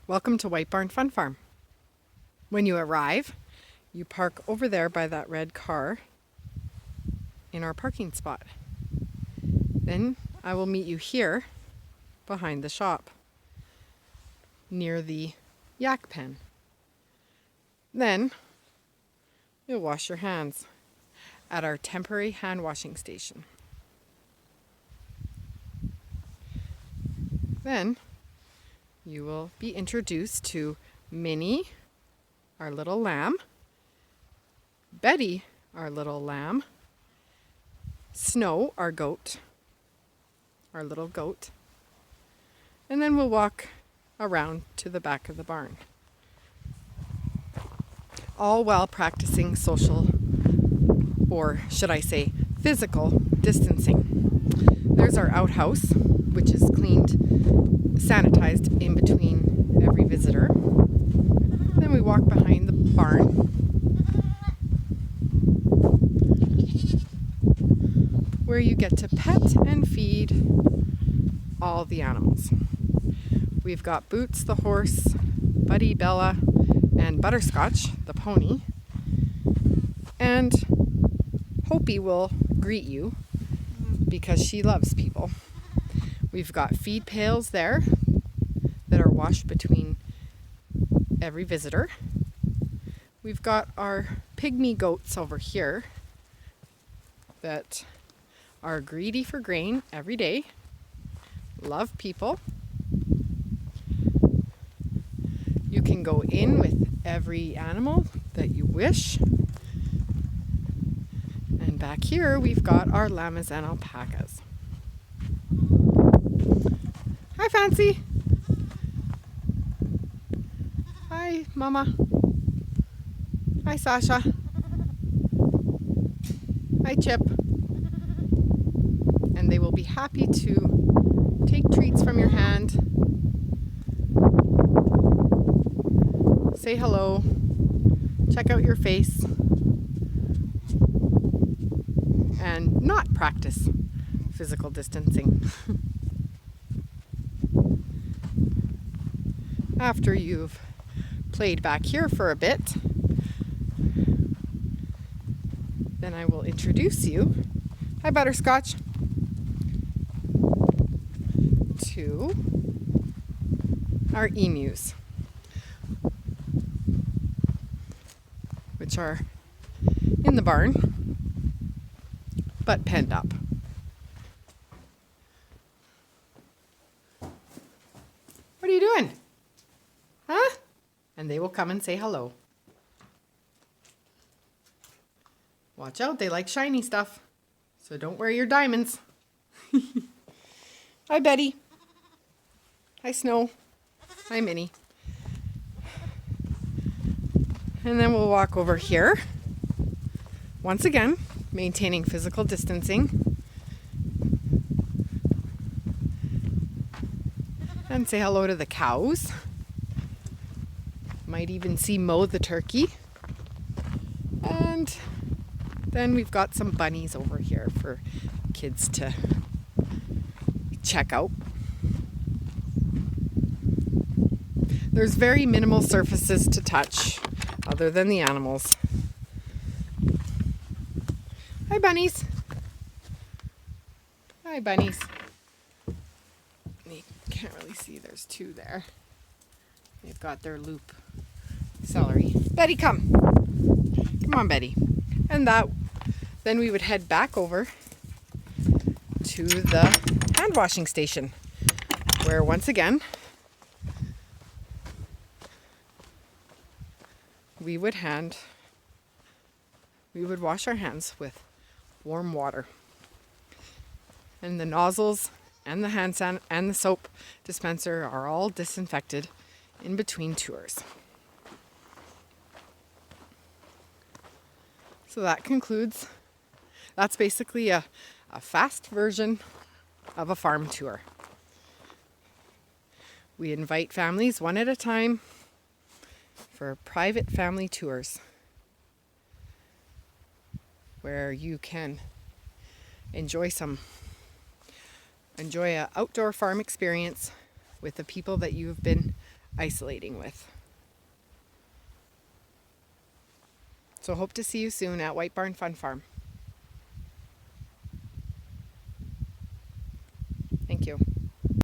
Welcome to White Barn Fun Farm. When you arrive, you park over there by that red car in our parking spot. Then I will meet you here behind the shop near the yak pen. Then you'll wash your hands at our temporary hand washing station. Then you will be introduced to Minnie, our little lamb, Betty, our little lamb, Snow, our goat, our little goat, and then we'll walk around to the back of the barn. All while practicing social, or should I say, physical distancing. There's our outhouse, which is cleaned, sanitized in between every visitor. Then we walk behind the barn. Where you get to pet and feed all the animals. We've got Boots the horse, Buddy, Bella, and Butterscotch the pony. And Hopi will greet you because she loves people. We've got feed pails there that are washed between every visitor. We've got our pygmy goats over here that are greedy for grain every day, love people. You can go in with every animal that you wish. And back here we've got our llamas and alpacas. Hi, Fancy. Hi, Mama. Hi, Sasha. Hi, Chip. And they will be happy to take treats from your hand. Say hello. Check out your face. And not practice physical distancing. After you've played back here for a bit, then I will introduce you, hi Butterscotch, to our emus, which are in the barn, but penned up. What are you doing? Huh? And they will come and say hello. Watch out, they like shiny stuff. So don't wear your diamonds. Hi, Betty. Hi, Snow. Hi, Minnie. And then we'll walk over here. Once again, maintaining physical distancing. And say hello to the cows. Might even see Mo the turkey. And then we've got some bunnies over here for kids to check out. There's very minimal surfaces to touch other than the animals. Hi, bunnies. Hi, bunnies. You can't really see, there's two there. They've got their loop celery. Betty, come. Come on, Betty. And then we would head back over to the hand washing station, where once again we would wash our hands with warm water. And the nozzles and the hand sand and the soap dispenser are all disinfected in between tours. So that's basically a fast version of a farm tour. We invite families one at a time for private family tours where you can enjoy an outdoor farm experience with the people that you've been isolating with. So hope to see you soon at White Barn Fun Farm. Thank you.